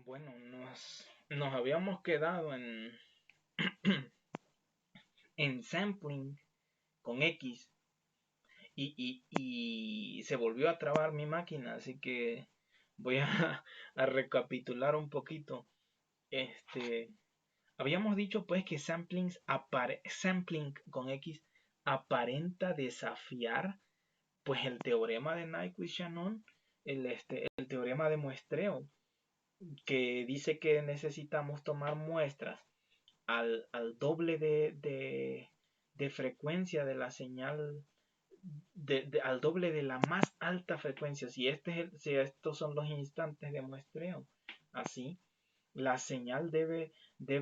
Bueno, nos habíamos quedado en sampling con X y se volvió a trabar mi máquina, así que voy a, a recapitular un poquito. Este, Habíamos dicho pues que sampling con X aparenta desafiar pues el teorema de Nyquist-Shannon, el teorema de muestreo, que dice que necesitamos tomar muestras al doble de frecuencia de la señal, al doble de la más alta frecuencia. Si estos son los instantes de muestreo, así, la señal voy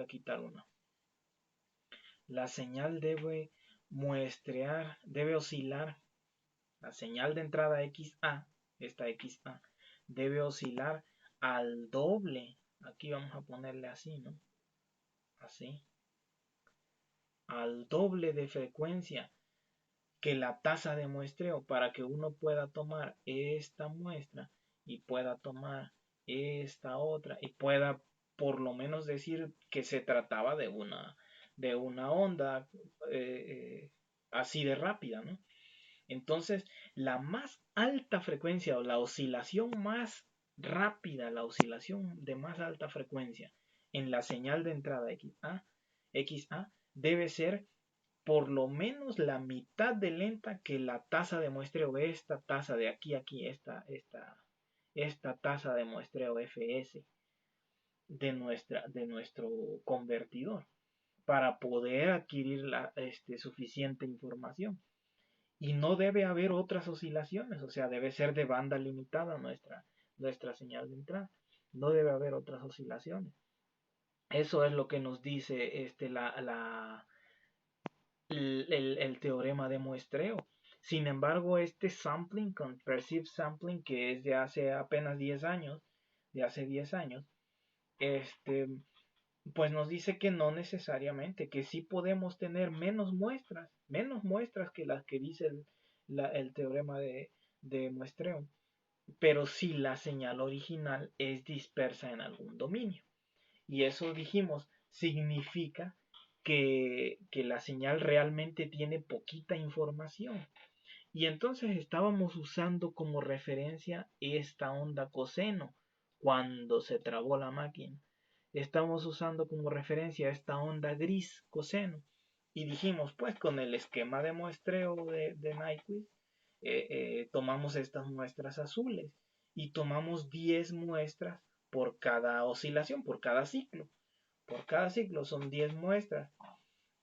a quitar una. La señal debe oscilar, la señal de entrada XA, esta XA, debe oscilar al doble. Aquí vamos a ponerle así, ¿no? Así. Al doble de frecuencia que la tasa de muestreo, para que uno pueda tomar esta muestra y pueda tomar esta otra y pueda por lo menos decir que se trataba de una onda así de rápida, ¿no? Entonces, la más alta frecuencia o la oscilación más rápida, la oscilación de más alta frecuencia en la señal de entrada XA debe ser por lo menos la mitad de lenta que la tasa de muestreo, esta tasa de aquí, esta tasa de muestreo FS de nuestro convertidor para poder adquirir suficiente información. Y no debe haber otras oscilaciones, o sea, debe ser de banda limitada nuestra señal de entrada. No debe haber otras oscilaciones. Eso es lo que nos dice el teorema de muestreo. Sin embargo, este sampling, con perceived sampling, que es de hace apenas 10 años, este, pues nos dice que no necesariamente, que sí podemos tener menos muestras que las que dice el teorema de muestreo, pero si la señal original es dispersa en algún dominio. Y eso dijimos, significa que la señal realmente tiene poquita información. Y entonces estábamos usando como referencia esta onda coseno cuando se trabó la máquina. Estamos usando como referencia esta onda gris coseno. Y dijimos, pues con el esquema de muestreo de Nyquist, tomamos estas muestras azules y tomamos 10 muestras por cada oscilación, por cada ciclo. Por cada ciclo son 10 muestras.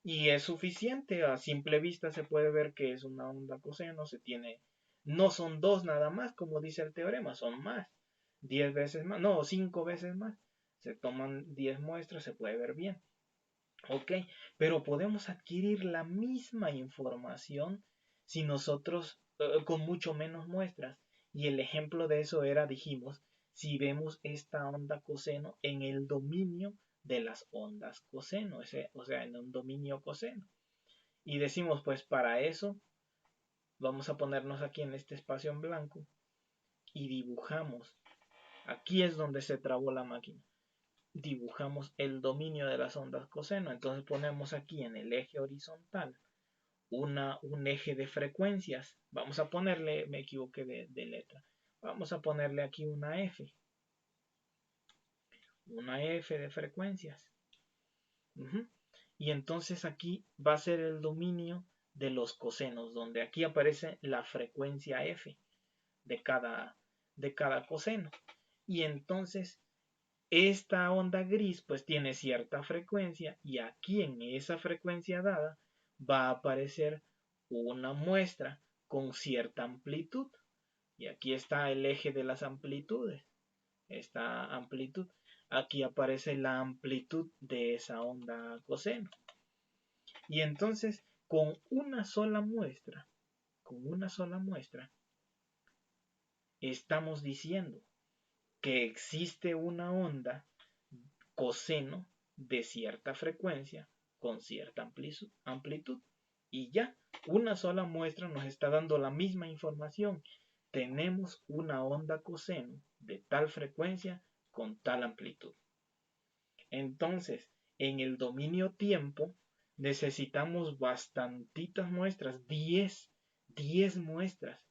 Y es suficiente, a simple vista se puede ver que es una onda coseno, no son dos nada más, como dice el teorema, son más, 10 veces más, no, 5 veces más. Se toman 10 muestras, se puede ver bien. Ok, pero podemos adquirir la misma información si nosotros con mucho menos muestras. Y el ejemplo de eso era, dijimos, si vemos esta onda coseno en el dominio de las ondas coseno, o sea, en un dominio coseno. Y decimos, pues para eso vamos a ponernos aquí en este espacio en blanco y dibujamos. Aquí es donde se trabó la máquina. Dibujamos el dominio de las ondas coseno. Entonces ponemos aquí en el eje horizontal un eje de frecuencias. Vamos a ponerle, me equivoqué de letra. Vamos a ponerle aquí una F. Una F de frecuencias. Y entonces aquí va a ser el dominio de los cosenos, donde aquí aparece la frecuencia F de cada coseno. Y entonces esta onda gris pues tiene cierta frecuencia y aquí en esa frecuencia dada va a aparecer una muestra con cierta amplitud. Y aquí está el eje de las amplitudes. Esta amplitud. Aquí aparece la amplitud de esa onda coseno. Y entonces con una sola muestra, estamos diciendo que existe una onda coseno de cierta frecuencia con cierta amplitud. Y ya, una sola muestra nos está dando la misma información tenemos una onda coseno de tal frecuencia con tal amplitud. Entonces, en el dominio tiempo necesitamos bastantitas muestras, 10 muestras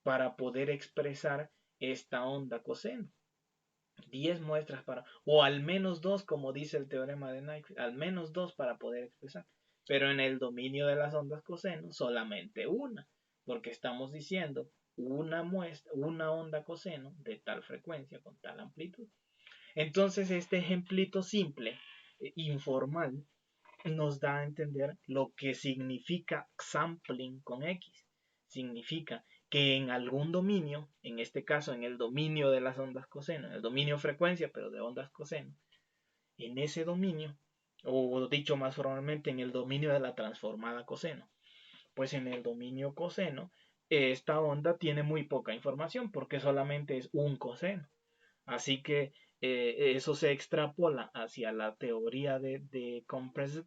para poder expresar esta onda coseno. 10 muestras o al menos 2, como dice el teorema de Nyquist, al menos 2 para poder expresar. Pero en el dominio de las ondas coseno, solamente una, porque estamos diciendo una onda coseno de tal frecuencia con tal amplitud. Entonces, este ejemplito simple, informal, nos da a entender lo que significa sampling con X. Significa que en algún dominio, en este caso en el dominio de las ondas coseno, en el dominio frecuencia, pero de ondas coseno, en ese dominio, o dicho más formalmente, en el dominio de la transformada coseno, pues en el dominio coseno, esta onda tiene muy poca información porque solamente es un coseno. Así que eso se extrapola hacia la teoría de compressed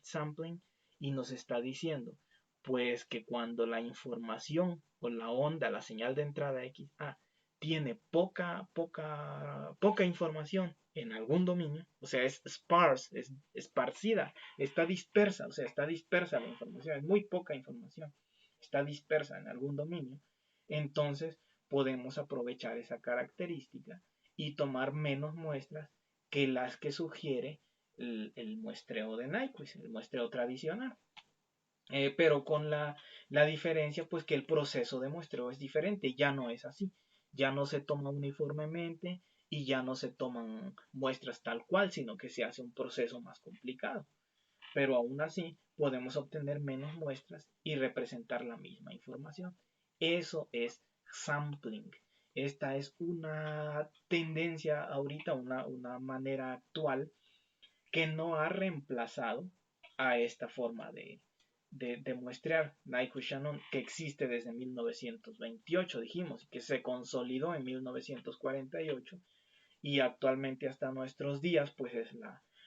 sampling y nos está diciendo pues que cuando la información o la onda, la señal de entrada XA tiene poca información en algún dominio, o sea, es sparse, es esparcida, está dispersa, o sea, está dispersa la información, es muy poca información, está dispersa en algún dominio, entonces podemos aprovechar esa característica y tomar menos muestras que las que sugiere el muestreo de Nyquist, el muestreo tradicional. Pero con la diferencia pues que el proceso de muestreo es diferente, ya no es así, ya no se toma uniformemente y ya no se toman muestras tal cual, sino que se hace un proceso más complicado. Pero aún así podemos obtener menos muestras y representar la misma información. Eso es sampling. Esta es una tendencia ahorita, una manera actual que no ha reemplazado a esta forma de muestrear Nyquist-Shannon que existe desde 1928, dijimos, que se consolidó en 1948 y actualmente hasta nuestros días pues es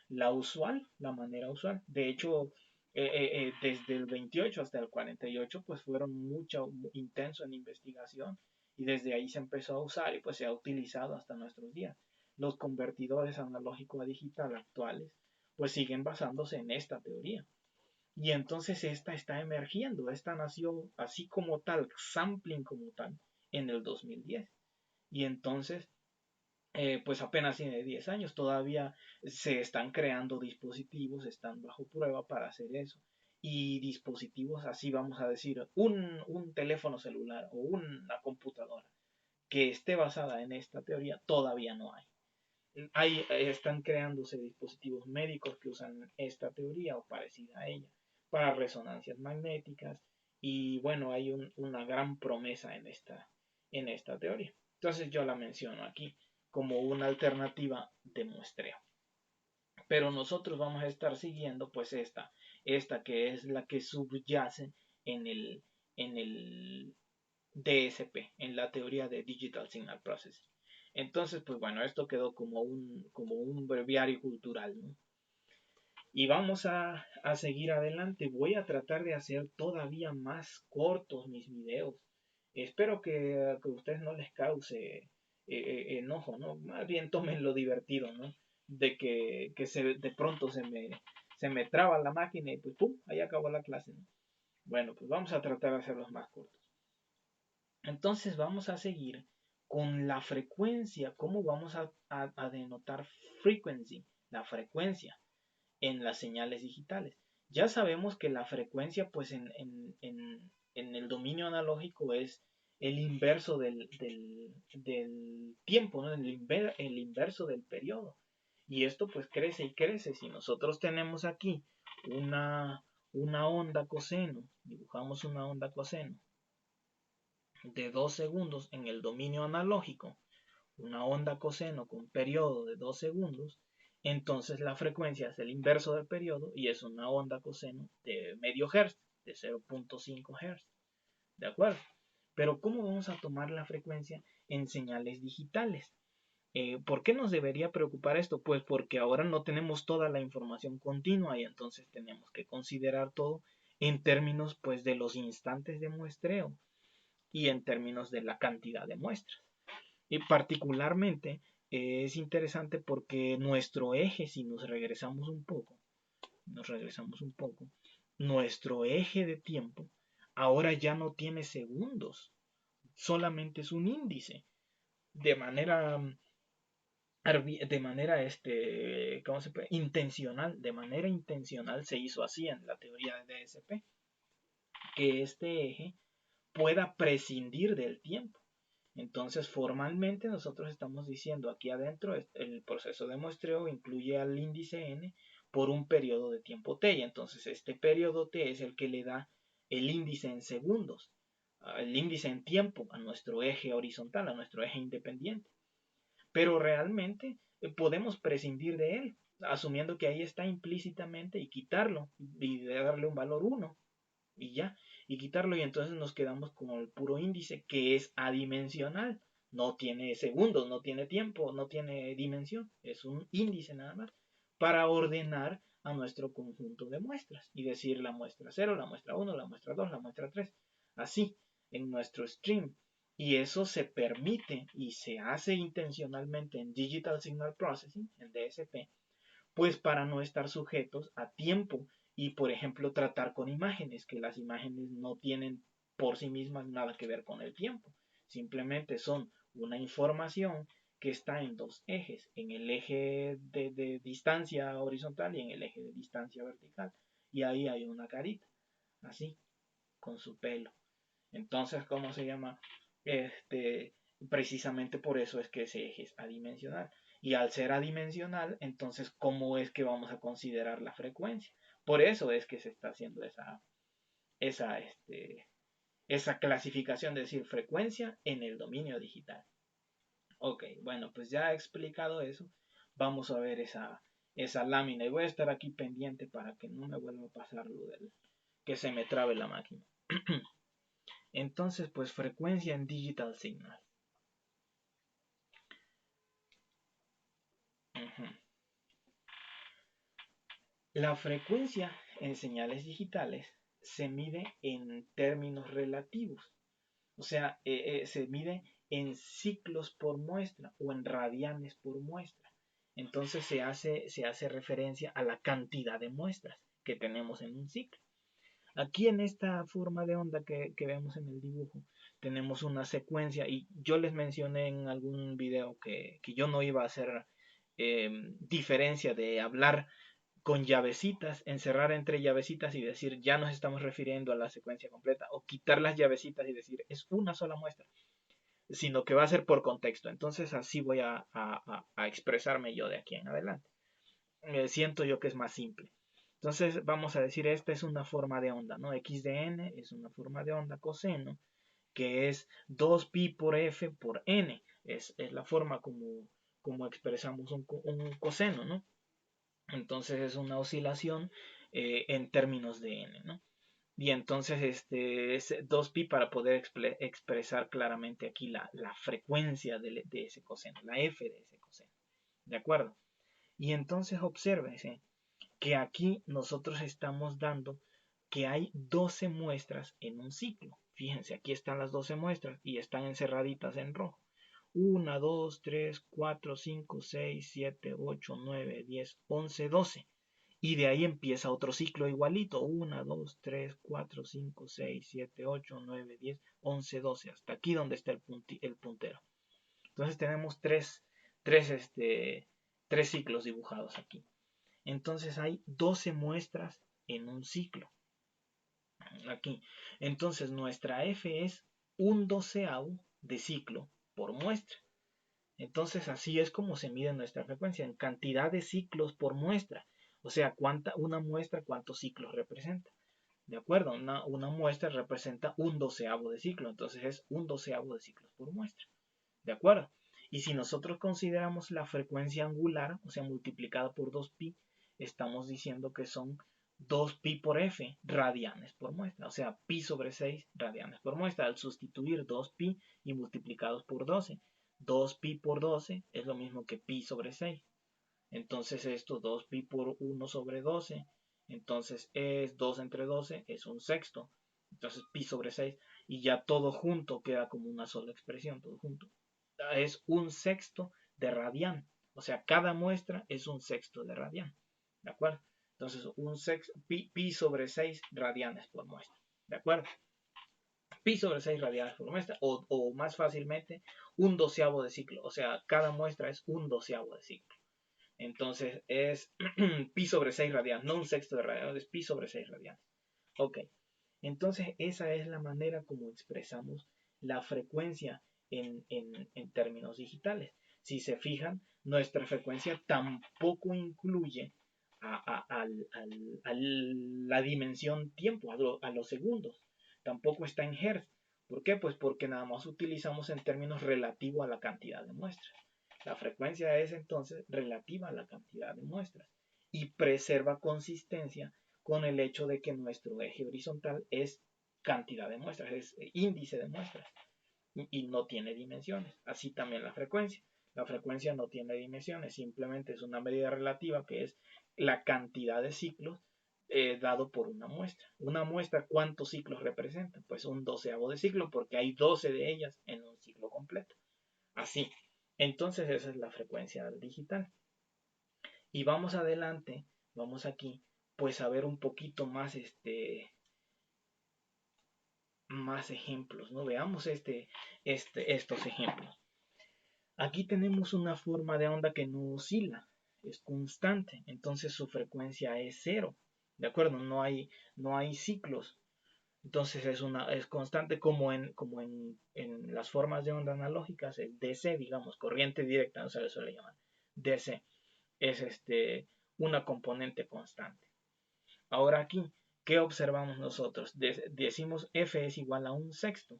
la usual, la manera usual. De hecho, desde el 28 hasta el 48 pues fueron mucho intenso en investigación y desde ahí se empezó a usar y pues se ha utilizado hasta nuestros días. Los convertidores analógico a digital actuales pues siguen basándose en esta teoría. Y entonces esta está emergiendo, esta nació así como tal, sampling como tal, en el 2010. Y entonces pues apenas tiene 10 años, todavía se están creando dispositivos, están bajo prueba para hacer eso. Y dispositivos así, vamos a decir, un teléfono celular o una computadora que esté basada en esta teoría, todavía no hay. Están creándose dispositivos médicos que usan esta teoría o parecida a ella para resonancias magnéticas y bueno, hay una gran promesa en esta teoría. Entonces yo la menciono aquí como una alternativa de muestreo. Pero nosotros vamos a estar siguiendo pues esta que es la que subyace en el DSP, en la teoría de Digital Signal Processing. Entonces, pues bueno, esto quedó como un breviario cultural, ¿no? Y vamos a seguir adelante. Voy a tratar de hacer todavía más cortos mis videos. Espero que a ustedes no les cause enojo, ¿no? Más bien tomen lo divertido, ¿no? De que de pronto se me traba la máquina y pues ¡pum! Ahí acabó la clase, ¿no? Bueno, pues vamos a tratar de hacerlos más cortos. Entonces vamos a seguir con la frecuencia. ¿Cómo vamos a denotar frequency? La frecuencia en las señales digitales. Ya sabemos que la frecuencia, pues en el dominio analógico es el inverso del tiempo, ¿no? El inverso del periodo. Y esto pues crece y crece. Si nosotros tenemos aquí una onda coseno, dibujamos una onda coseno de 2 segundos en el dominio analógico, una onda coseno con periodo de 2 segundos, entonces la frecuencia es el inverso del periodo y es una onda coseno de medio hertz, de 0.5 hertz. ¿De acuerdo? Pero ¿cómo vamos a tomar la frecuencia en señales digitales? ¿Por qué nos debería preocupar esto? Pues porque ahora no tenemos toda la información continua y entonces tenemos que considerar todo en términos pues de los instantes de muestreo. y en términos de la cantidad de muestras. Y particularmente es interesante porque nuestro eje, si nos regresamos un poco, nuestro eje de tiempo ahora ya no tiene segundos, solamente es un índice. De manera ¿cómo se puede? Intencional, de manera intencional se hizo así en la teoría de DSP, que este eje pueda prescindir del tiempo. Entonces, formalmente nosotros estamos diciendo aquí adentro, el proceso de muestreo incluye al índice n por un periodo de tiempo t, y entonces este periodo t es el que le da el índice en segundos, el índice en tiempo a nuestro eje horizontal, a nuestro eje independiente. Pero realmente podemos prescindir de él, asumiendo que ahí está implícitamente y quitarlo y darle un valor 1 y ya, y quitarlo, y entonces nos quedamos con el puro índice que es adimensional, no tiene segundos, no tiene tiempo, no tiene dimensión, es un índice nada más, para ordenar a nuestro conjunto de muestras y decir la muestra 0, la muestra 1, la muestra 2, la muestra 3, así en nuestro stream. Y eso se permite y se hace intencionalmente en Digital Signal Processing, en DSP, pues para no estar sujetos a tiempo y, por ejemplo, tratar con imágenes, que las imágenes no tienen por sí mismas nada que ver con el tiempo, simplemente son una información que está en dos ejes, en el eje de distancia horizontal y en el eje de distancia vertical, y ahí hay una carita, así, con su pelo. Entonces, ¿cómo se llama? Precisamente por eso es que ese eje es adimensional. Y al ser adimensional, entonces, ¿cómo es que vamos a considerar la frecuencia? Por eso es que se está haciendo esa, esa clasificación, de decir, frecuencia en el dominio digital. Ok, bueno, pues ya he explicado eso. Vamos a ver esa lámina. Y voy a estar aquí pendiente para que no me vuelva a pasar lo del que se me trabe la máquina. Entonces, pues frecuencia en digital signal. La frecuencia en señales digitales se mide en términos relativos, o sea, se mide en ciclos por muestra o en radianes por muestra. Entonces se hace referencia a la cantidad de muestras que tenemos en un ciclo. Aquí en esta forma de onda que vemos en el dibujo, tenemos una secuencia, y yo les mencioné en algún video que yo no iba a hacer diferencia de hablar con llavecitas, encerrar entre llavecitas y decir ya nos estamos refiriendo a la secuencia completa, o quitar las llavecitas y decir es una sola muestra, sino que va a ser por contexto. Entonces así voy a expresarme yo de aquí en adelante. Siento yo que es más simple. Entonces vamos a decir, esta es una forma de onda, ¿no? X de n es una forma de onda coseno, que es 2pi por f por n. Es la forma como expresamos un coseno, ¿no? Entonces es una oscilación en términos de n, ¿no? Y entonces es 2pi para poder expresar claramente aquí la frecuencia de ese coseno, la f de ese coseno. ¿De acuerdo? Y entonces obsérvense que aquí nosotros estamos dando que hay 12 muestras en un ciclo. Fíjense, aquí están las 12 muestras y están encerraditas en rojo. 1, 2, 3, 4, 5, 6, 7, 8, 9, 10, 11, 12. Y de ahí empieza otro ciclo igualito. 1, 2, 3, 4, 5, 6, 7, 8, 9, 10, 11, 12. Hasta aquí donde está el puntero. Entonces tenemos tres ciclos dibujados aquí. Entonces hay 12 muestras en un ciclo. Aquí. Entonces nuestra F es un doceavo de ciclo por muestra. Entonces así es como se mide nuestra frecuencia, en cantidad de ciclos por muestra. O sea, una muestra, cuántos ciclos representa. ¿De acuerdo? Una muestra representa un doceavo de ciclo. Entonces es un doceavo de ciclos por muestra. ¿De acuerdo? Y si nosotros consideramos la frecuencia angular, o sea, multiplicada por 2pi, estamos diciendo que son 2pi por f radianes por muestra, o sea, pi sobre 6 radianes por muestra, al sustituir 2pi y multiplicados por 12. 2pi por 12 es lo mismo que pi sobre 6. Entonces esto 2pi por 1 sobre 12, entonces es 2 entre 12, es un sexto. Entonces pi sobre 6 y ya todo junto queda como una sola expresión, todo junto. Es un sexto de radián. O sea, cada muestra es un sexto de radián. ¿De acuerdo? Entonces, un sexto, pi sobre 6 radianes por muestra. ¿De acuerdo? Pi sobre 6 radianes por muestra. O más fácilmente, un doceavo de ciclo. O sea, cada muestra es un doceavo de ciclo. Entonces, es pi sobre 6 radianes. No un sexto de radianes, es pi sobre 6 radianes. Ok. Entonces, esa es la manera como expresamos la frecuencia en términos digitales. Si se fijan, nuestra frecuencia tampoco incluye a la dimensión tiempo, a los segundos. Tampoco está en hertz. ¿Por qué? Pues porque nada más utilizamos en términos relativos a la cantidad de muestras. La frecuencia es entonces relativa a la cantidad de muestras y preserva consistencia con el hecho de que nuestro eje horizontal es cantidad de muestras, es índice de muestras y no tiene dimensiones. Así también la frecuencia. La frecuencia no tiene dimensiones, simplemente es una medida relativa que es la cantidad de ciclos dado por una muestra. Una muestra, ¿cuántos ciclos representa? Pues un doceavo de ciclo porque hay 12 de ellas en un ciclo completo. Así. Entonces esa es la frecuencia digital. Y vamos adelante, vamos aquí, pues a ver un poquito más más ejemplos, ¿no? Veamos estos ejemplos. Aquí tenemos una forma de onda que no oscila, es constante, entonces su frecuencia es cero, ¿de acuerdo? No hay ciclos, entonces es constante en las formas de onda analógicas, el DC, digamos, corriente directa, no se le suele llamar, DC, es una componente constante. Ahora aquí, ¿qué observamos nosotros? Decimos F es igual a un sexto.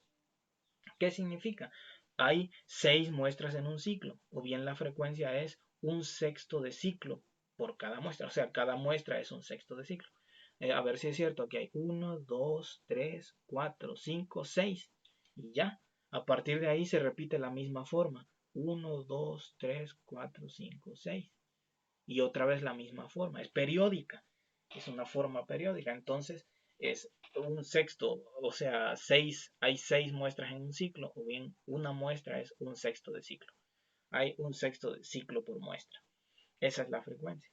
¿Qué significa? Hay 6 muestras en un ciclo, o bien la frecuencia es un sexto de ciclo por cada muestra, o sea, cada muestra es un sexto de ciclo. A ver si es cierto, aquí hay 1, 2, 3, 4, 5, 6, y ya. A partir de ahí se repite la misma forma. 1, 2, 3, 4, 5, 6. Y otra vez la misma forma. Es periódica. Es una forma periódica. Entonces es un sexto, o sea, hay 6 muestras en un ciclo, o bien una muestra es un sexto de ciclo. Hay un sexto de ciclo por muestra. Esa es la frecuencia.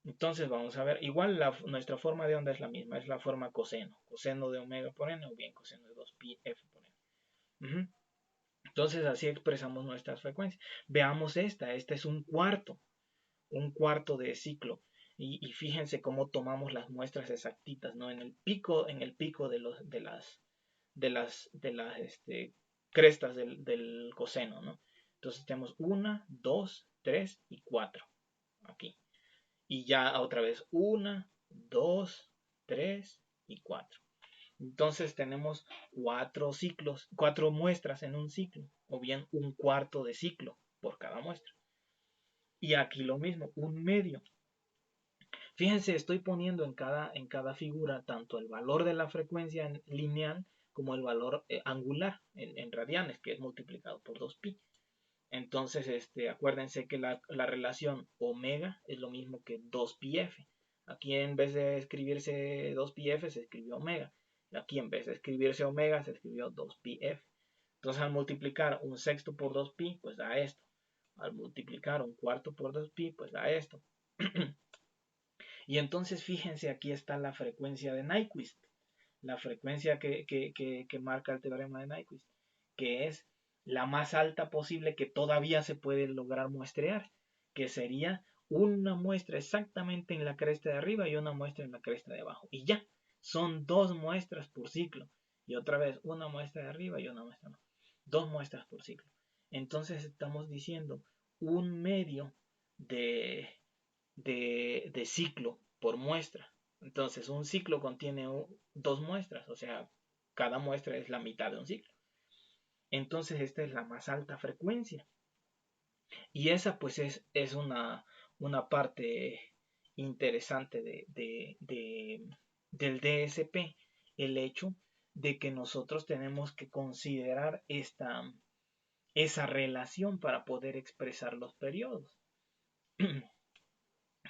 Entonces vamos a ver, igual nuestra forma de onda es la misma, es la forma coseno. Coseno de omega por n o bien coseno de 2pi f por n. Entonces así expresamos nuestras frecuencias. Veamos esta es un cuarto de ciclo. Y fíjense cómo tomamos las muestras exactitas, ¿no? En el pico de las crestas del coseno, ¿no? Entonces tenemos 1, 2, 3 y 4 aquí. Y ya otra vez 1, 2, 3 y 4. Entonces tenemos 4 muestras en un ciclo, o bien un cuarto de ciclo por cada muestra. Y aquí lo mismo, un medio. Fíjense, estoy poniendo en cada figura tanto el valor de la frecuencia lineal como el valor angular en radianes, que es multiplicado por 2pi. Entonces, acuérdense que la relación omega es lo mismo que 2πf. Aquí en vez de escribirse 2πf se escribió omega. Aquí en vez de escribirse omega se escribió 2πf. Entonces al multiplicar un sexto por 2pi, pues da esto. Al multiplicar un cuarto por 2pi, pues da esto. Y entonces fíjense, aquí está la frecuencia de Nyquist, la frecuencia que marca el teorema de Nyquist, que es la más alta posible que todavía se puede lograr muestrear, que sería una muestra exactamente en la cresta de arriba y una muestra en la cresta de abajo. Y ya, son 2 muestras por ciclo. Y otra vez, una muestra de arriba y una muestra de abajo. 2 muestras por ciclo. Entonces estamos diciendo un medio de ciclo por muestra. Entonces, un ciclo contiene 2 muestras, o sea, cada muestra es la mitad de un ciclo. Entonces, esta es la más alta frecuencia. Y esa, pues, es una parte interesante del DSP, el hecho de que nosotros tenemos que considerar esa relación para poder expresar los periodos.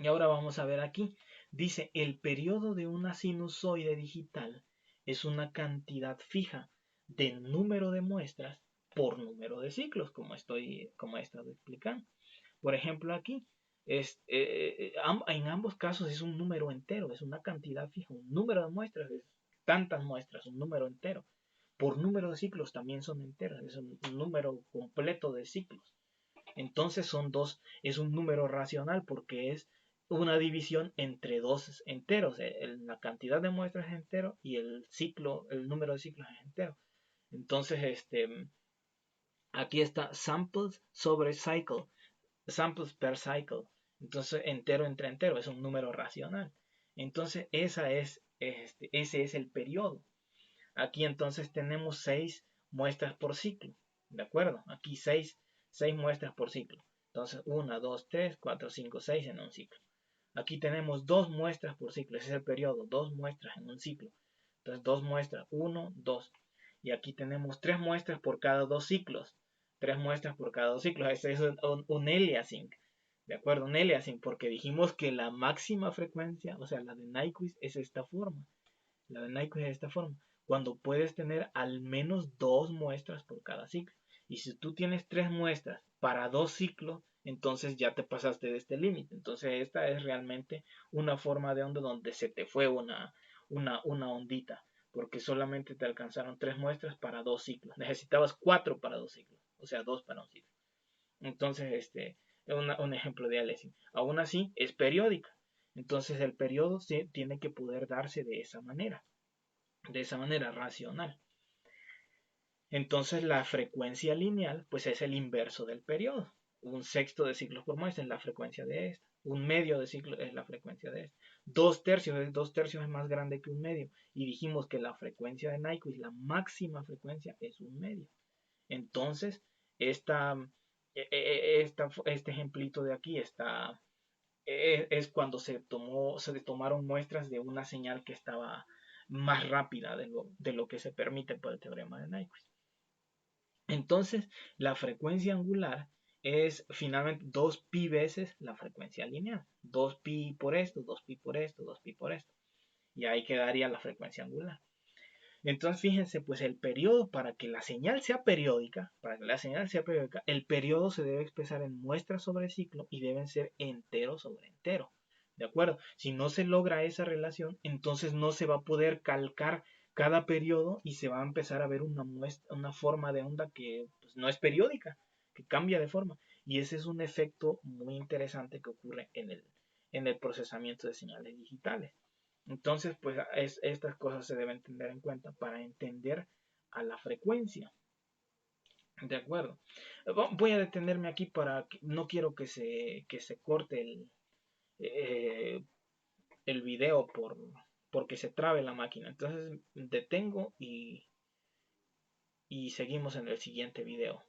Y ahora vamos a ver aquí. Dice, el periodo de una sinusoide digital es una cantidad fija de número de muestras por número de ciclos, como he estado explicando. Por ejemplo, aquí, en ambos casos es un número entero, es una cantidad fija, un número de muestras es tantas muestras, un número entero. Por número de ciclos también son enteras, es un número completo de ciclos. Entonces es un número racional porque es una división entre dos enteros. La cantidad de muestras es entero y el número de ciclos es entero. Entonces, aquí está samples sobre cycle, samples per cycle. Entonces, entero entre entero es un número racional. Entonces, ese es el periodo. Aquí entonces tenemos 6 muestras por ciclo. ¿De acuerdo? Aquí 6 muestras por ciclo. Entonces, 1, 2, 3, 4, 5, 6 en un ciclo. Aquí tenemos 2 muestras por ciclo. Ese es el periodo. 2 muestras en un ciclo. Entonces, 2 muestras. 1, 2. Y aquí tenemos 3 muestras por cada 2 ciclos. 3 muestras por cada 2 ciclos. Ese es un aliasing. ¿De acuerdo? Un aliasing. Porque dijimos que la máxima frecuencia, o sea, la de Nyquist, es esta forma. La de Nyquist es de esta forma. Cuando puedes tener al menos 2 muestras por cada ciclo. Y si tú tienes 3 muestras para 2 ciclos, entonces ya te pasaste de este límite. Entonces esta es realmente una forma de onda donde se te fue una ondita. Porque solamente te alcanzaron 3 muestras para 2 ciclos. Necesitabas 4 para 2 ciclos. O sea, 2 para un ciclo. Entonces, es un ejemplo de aliasing. Aún así, es periódica. Entonces, el periodo tiene que poder darse de esa manera racional. Entonces la frecuencia lineal pues es el inverso del periodo. Un sexto de ciclos por muestra es la frecuencia de esta. Un medio de ciclo es la frecuencia de esta. 2 tercios es más grande que un medio. Y dijimos que la frecuencia de Nyquist, la máxima frecuencia, es un medio. Entonces, este ejemplito de aquí es cuando se tomaron muestras de una señal que estaba más rápida de lo que se permite por el teorema de Nyquist. Entonces, la frecuencia angular es finalmente 2pi veces la frecuencia lineal. 2pi por esto, 2pi por esto, 2pi por esto. Y ahí quedaría la frecuencia angular. Entonces, fíjense, pues el periodo, para que la señal sea periódica, el periodo se debe expresar en muestras sobre ciclo y deben ser entero sobre entero. ¿De acuerdo? Si no se logra esa relación, entonces no se va a poder calcar cada periodo y se va a empezar a ver una forma de onda que pues, no es periódica, que cambia de forma. Y ese es un efecto muy interesante que ocurre en el procesamiento de señales digitales. Entonces, pues estas cosas se deben tener en cuenta para entender a la frecuencia. De acuerdo. Voy a detenerme aquí no quiero que se corte eh, el video porque se trabe la máquina. Entonces detengo y seguimos en el siguiente video.